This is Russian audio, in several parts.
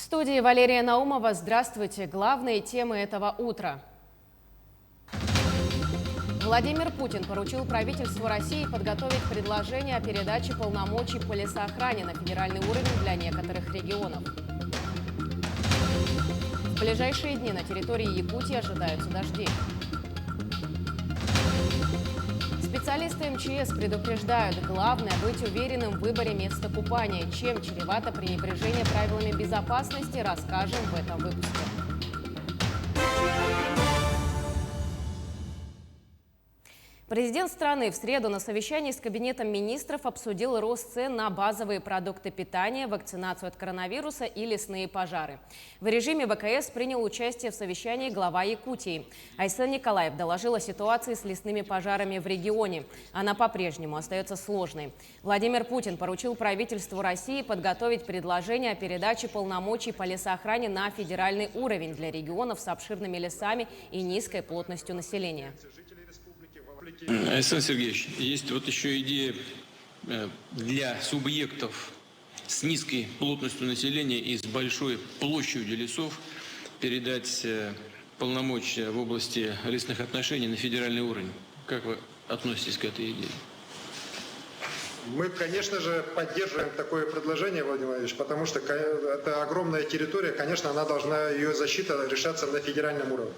студии Валерия Наумова. Здравствуйте. Главные темы этого утра. Владимир Путин поручил правительству России подготовить предложение о передаче полномочий по лесоохране на федеральный уровень для некоторых регионов. В ближайшие дни на территории Якутии ожидаются дожди. Специалисты МЧС предупреждают, главное быть уверенным в выборе места купания. Чем чревато пренебрежение правилами безопасности, расскажем в этом выпуске. Президент страны в среду на совещании с Кабинетом министров обсудил рост цен на базовые продукты питания, вакцинацию от коронавируса и лесные пожары. В режиме ВКС принял участие в совещании глава Якутии. Айсен Николаев доложил о ситуации с лесными пожарами в регионе. Она по-прежнему остается сложной. Владимир Путин поручил правительству России подготовить предложение о передаче полномочий по лесоохране на федеральный уровень для регионов с обширными лесами и низкой плотностью населения. Александр Сергеевич, есть вот еще идея для субъектов с низкой плотностью населения и с большой площадью лесов передать полномочия в области лесных отношений на федеральный уровень. Как вы относитесь к этой идее? Мы, конечно же, поддерживаем такое предложение, Владимир Владимирович, потому что это огромная территория, конечно, ее защита решаться на федеральном уровне.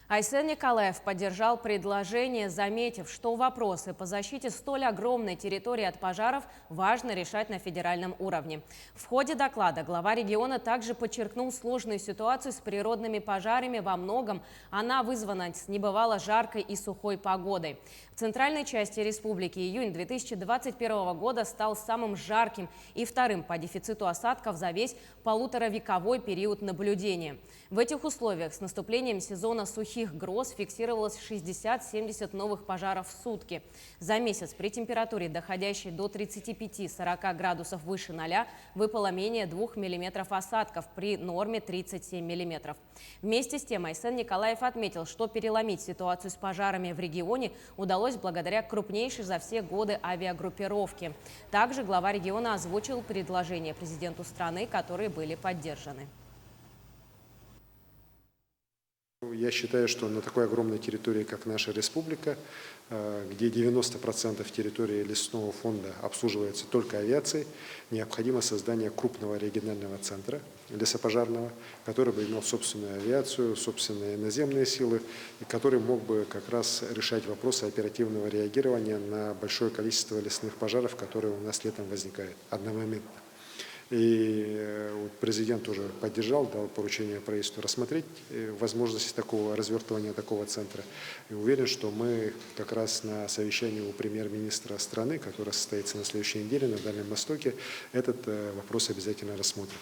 Айсен Николаев поддержал предложение, заметив, что вопросы по защите столь огромной территории от пожаров важно решать на федеральном уровне. В ходе доклада глава региона также подчеркнул сложную ситуацию с природными пожарами. Во многом она вызвана с небывало жаркой и сухой погодой. В центральной части республики июнь 2021 года стал самым жарким и вторым по дефициту осадков за весь полуторавековой период наблюдения. В этих условиях с наступлением сезона сухих гроз фиксировалось 60-70 новых пожаров в сутки. За месяц при температуре, доходящей до 35-40 градусов выше 0, выпало менее 2 миллиметров осадков при норме 37 миллиметров. Вместе с тем Айсен Николаев отметил, что переломить ситуацию с пожарами в регионе удалось благодаря крупнейшей за все годы авиагруппировке. Также глава региона озвучил предложения президенту страны, которые были поддержаны. Я считаю, что на такой огромной территории, как наша республика, где 90% территории лесного фонда обслуживается только авиацией, необходимо создание крупного регионального центра лесопожарного, который бы имел собственную авиацию, собственные наземные силы, и который мог бы как раз решать вопросы оперативного реагирования на большое количество лесных пожаров, которые у нас летом возникают одномоментно. И президент тоже поддержал, дал поручение правительству рассмотреть возможности такого развертывания такого центра. И уверен, что мы как раз на совещании у премьер-министра страны, которое состоится на следующей неделе на Дальнем Востоке, этот вопрос обязательно рассмотрим.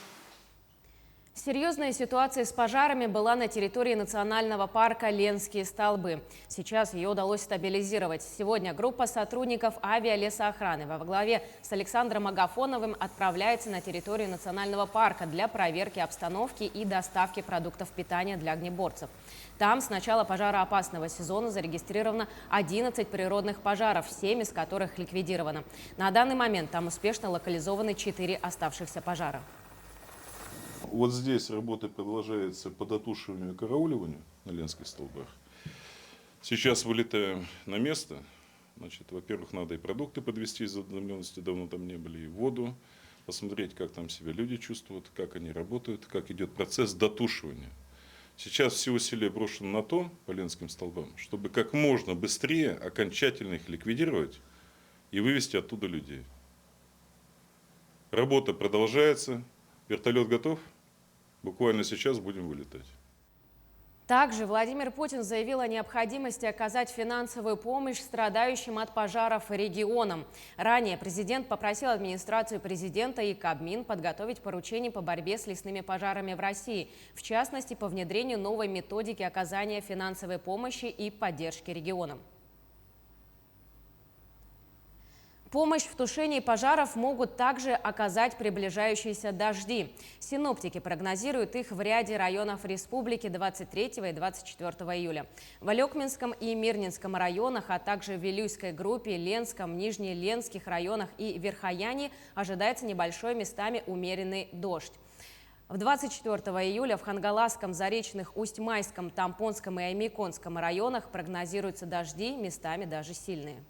Серьезная ситуация с пожарами была на территории национального парка Ленские столбы. Сейчас ее удалось стабилизировать. Сегодня группа сотрудников авиалесоохраны во главе с Александром Агафоновым отправляется на территорию национального парка для проверки обстановки и доставки продуктов питания для огнеборцев. Там с начала пожароопасного сезона зарегистрировано 11 природных пожаров, 7 из которых ликвидировано. На данный момент там успешно локализованы 4 оставшихся пожара. Вот здесь работа продолжается по дотушиванию и карауливанию на Ленских столбах. Сейчас вылетаем на место. Значит, во-первых, надо и продукты подвести из задымленности, давно там не были, и воду, посмотреть, как там себя люди чувствуют, как они работают, как идет процесс дотушивания. Сейчас все усилия брошены на то, по Ленским столбам, чтобы как можно быстрее окончательно их ликвидировать и вывести оттуда людей. Работа продолжается. Вертолет готов? Буквально сейчас будем вылетать. Также Владимир Путин заявил о необходимости оказать финансовую помощь страдающим от пожаров регионам. Ранее президент попросил администрацию президента и Кабмин подготовить поручение по борьбе с лесными пожарами в России, в частности, по внедрению новой методики оказания финансовой помощи и поддержки регионам. Помощь в тушении пожаров могут также оказать приближающиеся дожди. Синоптики прогнозируют их в ряде районов республики 23 и 24 июля. В Алекминском и Мирнинском районах, а также в Вилюйской группе, Ленском, Нижнеленских районах и Верхоянии ожидается небольшой местами умеренный дождь. В 24 июля в Хангаласском, Заречных, Усть-Майском, Тампонском и Аймиконском районах прогнозируются дожди, местами даже сильные.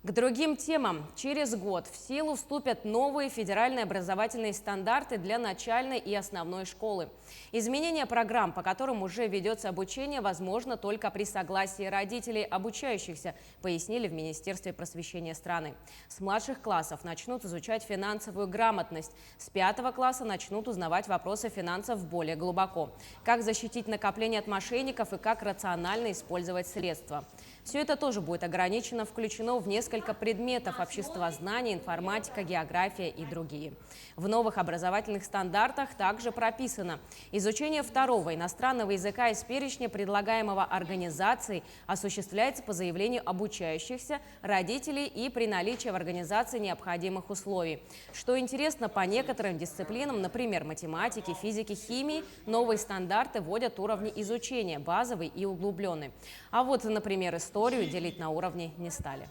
К другим темам. Через год в силу вступят новые федеральные образовательные стандарты для начальной и основной школы. Изменение программ, по которым уже ведется обучение, возможно только при согласии родителей обучающихся, пояснили в Министерстве просвещения страны. С младших классов начнут изучать финансовую грамотность. С 5 класса начнут узнавать вопросы финансов более глубоко. Как защитить накопление от мошенников и как рационально использовать средства. Все это тоже будет ограничено, включено в несколько предметов: обществознание, информатика, география и другие. В новых образовательных стандартах также прописано: изучение второго иностранного языка из перечня, предлагаемого организацией, осуществляется по заявлению обучающихся, родителей и при наличии в организации необходимых условий. Что интересно, по некоторым дисциплинам, например, математике, физике, химии, новые стандарты вводят уровни изучения – базовый и углубленный. А вот, например, историю делить на уровни не стали.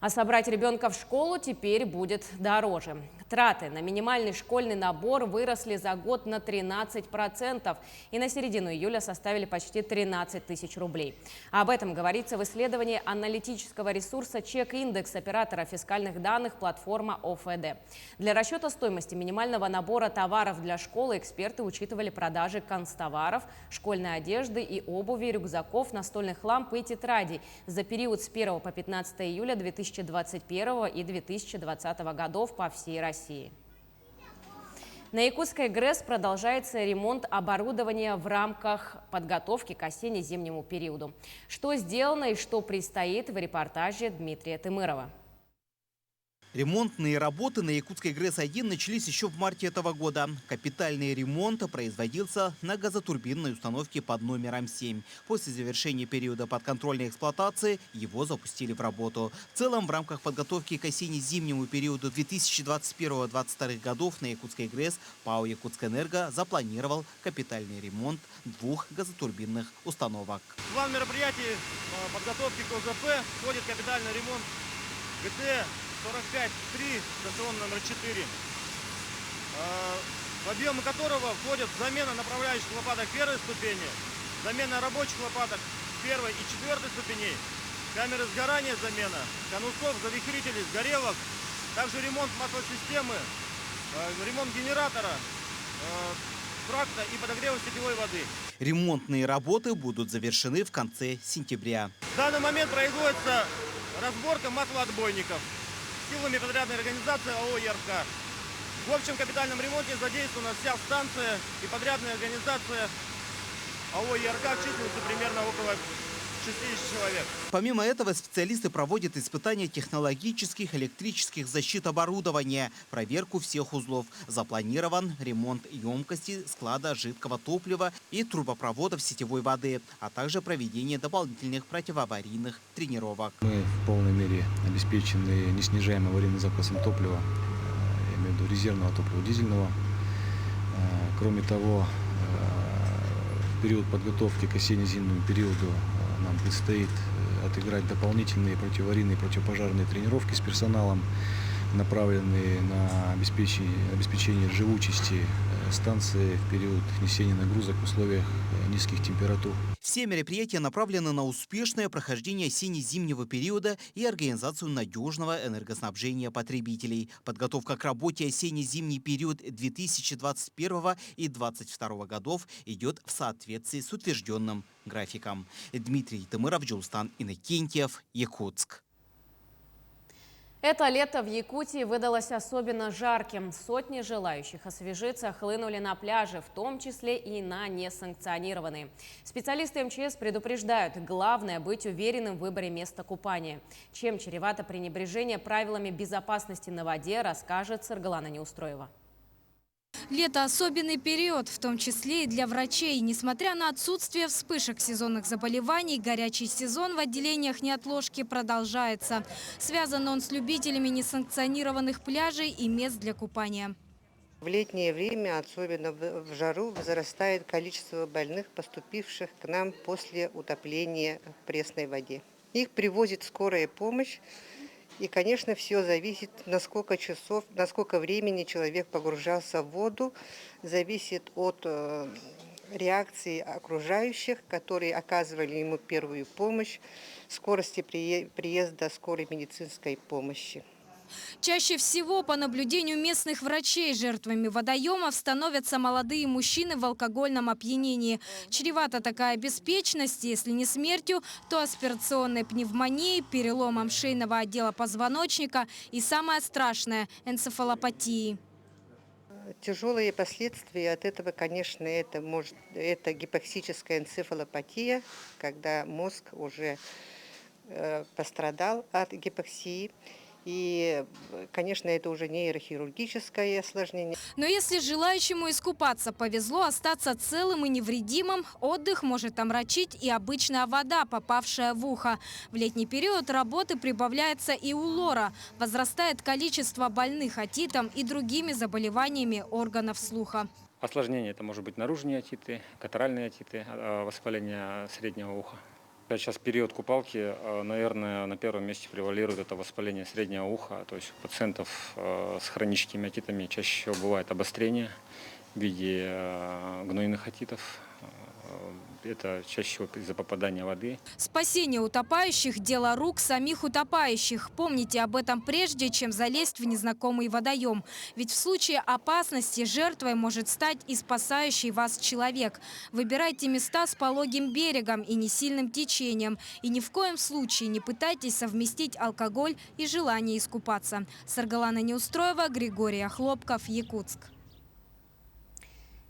А собрать ребенка в школу теперь будет дороже. Траты на минимальный школьный набор выросли за год на 13% и на середину июля составили почти 13 тысяч рублей. Об этом говорится в исследовании аналитического ресурса «Чек-индекс» оператора фискальных данных платформа ОФД. Для расчета стоимости минимального набора товаров для школы эксперты учитывали продажи канцтоваров, школьной одежды и обуви, рюкзаков, настольных ламп и тетрадей за период с 1 по 15 июля 2021 и 2020 годов по всей России. На Якутской ГРЭС продолжается ремонт оборудования в рамках подготовки к осенне-зимнему периоду. Что сделано и что предстоит, в репортаже Дмитрия Тымырова. Ремонтные работы на Якутской ГРЭС-1 начались еще в марте этого года. Капитальный ремонт производился на газотурбинной установке под номером 7. После завершения периода подконтрольной эксплуатации его запустили в работу. В целом, в рамках подготовки к осенне-зимнему периоду 2021-2022 годов на Якутской ГРЭС ПАО «Якутскэнерго» запланировал капитальный ремонт 2 газотурбинных установок. В план мероприятий подготовки к ОЗП входит капитальный ремонт ГТ 45-3, станцион номер 4, в объемы которого входят замена направляющих лопаток первой ступени, замена рабочих лопаток первой и четвертой ступеней, камеры сгорания замена, конусов, завихрителей, сгорелок, также ремонт маслосистемы, ремонт генератора, тракта и подогрева сетевой воды. Ремонтные работы будут завершены в конце сентября. В данный момент производится разборка маслоотбойников силами подрядной организации АО «ЯРК». В общем капитальном ремонте задействована вся станция и подрядная организация АО «ЯРК» численностью примерно около 60 человек. Помимо этого, специалисты проводят испытания технологических электрических защит оборудования, проверку всех узлов. Запланирован ремонт емкости склада жидкого топлива и трубопроводов сетевой воды, а также проведение дополнительных противоаварийных тренировок. Мы в полной мере обеспечены неснижаемым аварийным запасом топлива, я имею в виду резервного топлива, дизельного. Кроме того, в период подготовки к осенне-зимнему периоду нам предстоит отыграть дополнительные противоаварийные, противопожарные тренировки с персоналом, направленные на обеспечение живучести станции в период несения нагрузок в условиях низких температур. Все мероприятия направлены на успешное прохождение осенне-зимнего периода и организацию надежного энергоснабжения потребителей. Подготовка к работе осенне-зимний период 2021 и 2022 годов идет в соответствии с утвержденным графиком. Дмитрий Тымыров, Джулстан Иннокентьев, Якутск. Это лето в Якутии выдалось особенно жарким. Сотни желающих освежиться хлынули на пляжи, в том числе и на несанкционированные. Специалисты МЧС предупреждают, главное быть уверенным в выборе места купания. Чем чревато пренебрежение правилами безопасности на воде, расскажет Саргалана Неустроева. Лето – особенный период, в том числе и для врачей. Несмотря на отсутствие вспышек сезонных заболеваний, горячий сезон в отделениях неотложки продолжается. Связан он с любителями несанкционированных пляжей и мест для купания. В летнее время, особенно в жару, возрастает количество больных, поступивших к нам после утопления в пресной воде. Их привозит скорая помощь, И, конечно, все зависит, на сколько часов, на сколько времени человек погружался в воду, зависит от реакции окружающих, которые оказывали ему первую помощь, скорости приезда скорой медицинской помощи. Чаще всего, по наблюдению местных врачей, жертвами водоемов становятся молодые мужчины в алкогольном опьянении. Чревата такая беспечность, если не смертью, то аспирационной пневмонией, переломом шейного отдела позвоночника и, самое страшное, энцефалопатией. Тяжелые последствия от этого, конечно, это гипоксическая энцефалопатия, когда мозг уже пострадал от гипоксии. И, конечно, это уже нейрохирургическое осложнение. Но если желающему искупаться повезло остаться целым и невредимым, отдых может омрачить и обычная вода, попавшая в ухо. В летний период работы прибавляется и у лора. Возрастает количество больных отитом и другими заболеваниями органов слуха. Осложнение – это может быть наружные отиты, катаральные отиты, воспаление среднего уха. Сейчас период купалки, наверное, на первом месте превалирует это воспаление среднего уха. То есть у пациентов с хроническими отитами чаще всего бывает обострение в виде гнойных отитов. Это чаще всего из-за попадания воды. Спасение утопающих – дело рук самих утопающих. Помните об этом прежде, чем залезть в незнакомый водоем. Ведь в случае опасности жертвой может стать и спасающий вас человек. Выбирайте места с пологим берегом и несильным течением. И ни в коем случае не пытайтесь совместить алкоголь и желание искупаться. Саргалана Неустроева, Григорий Хлопков, Якутск.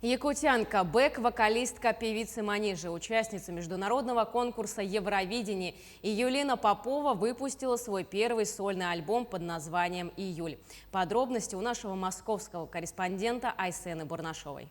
Якутянка, бэк-вокалистка, певица Манижа, участница международного конкурса Евровидение Юлина Попова выпустила свой первый сольный альбом под названием «Июль». Подробности у нашего московского корреспондента Айсены Бурнашовой.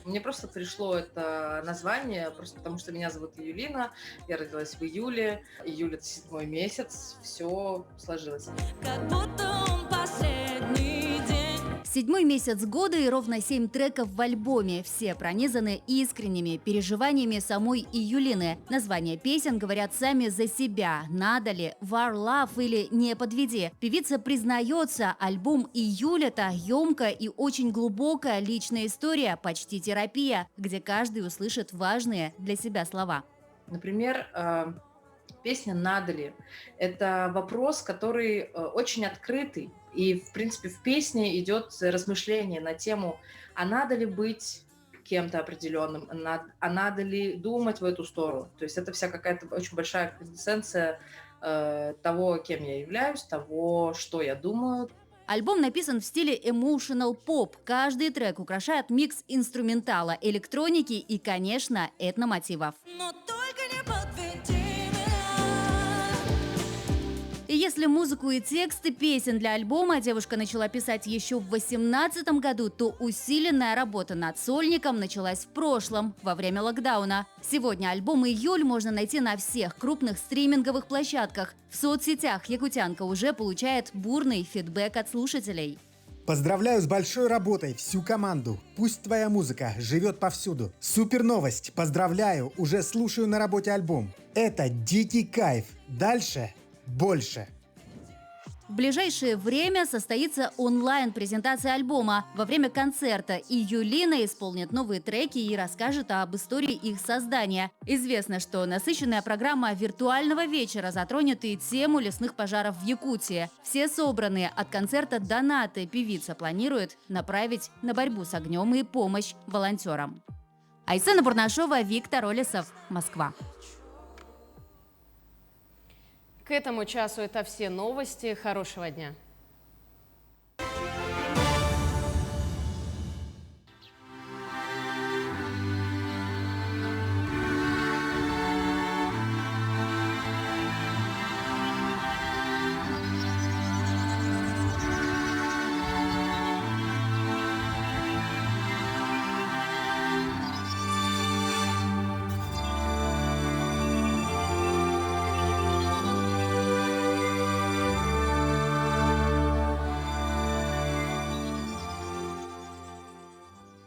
Мне просто пришло это название, просто потому что меня зовут Юлина, я родилась в июле, июль это 7-й месяц, все сложилось. Как будто он последний день. 7-й месяц года и ровно 7 треков в альбоме. Все пронизаны искренними переживаниями самой Юлины. Названия песен говорят сами за себя. «Надо ли?», «War Love» или «Не подведи». Певица признается, альбом «Июль» — это емкая и очень глубокая личная история, почти терапия, где каждый услышит важные для себя слова. Например, песня «Надо ли?» – это вопрос, который очень открытый. И, в принципе, в песне идет размышление на тему, а надо ли быть кем-то определенным, а надо ли думать в эту сторону. То есть это вся какая-то очень большая квинтэссенция того, кем я являюсь, того, что я думаю. Альбом написан в стиле emotional pop. Каждый трек украшает микс инструментала, электроники и, конечно, этномотивов. Но только не подведи меня. И если музыку и тексты песен для альбома девушка начала писать еще в 2018 году, то усиленная работа над сольником началась в прошлом, во время локдауна. Сегодня альбом «Июль» можно найти на всех крупных стриминговых площадках. В соцсетях якутянка уже получает бурный фидбэк от слушателей. Поздравляю с большой работой всю команду. Пусть твоя музыка живет повсюду. Супер новость. Поздравляю, уже слушаю на работе альбом. Это дикий кайф. Дальше больше. В ближайшее время состоится онлайн-презентация альбома. Во время концерта Юлина исполнит новые треки и расскажет об истории их создания. Известно, что насыщенная программа виртуального вечера затронет и тему лесных пожаров в Якутии. Все собранные от концерта донаты певица планирует направить на борьбу с огнем и помощь волонтерам. Айсена Бурнашова, Виктор Олесов, Москва. К этому часу это все новости. Хорошего дня.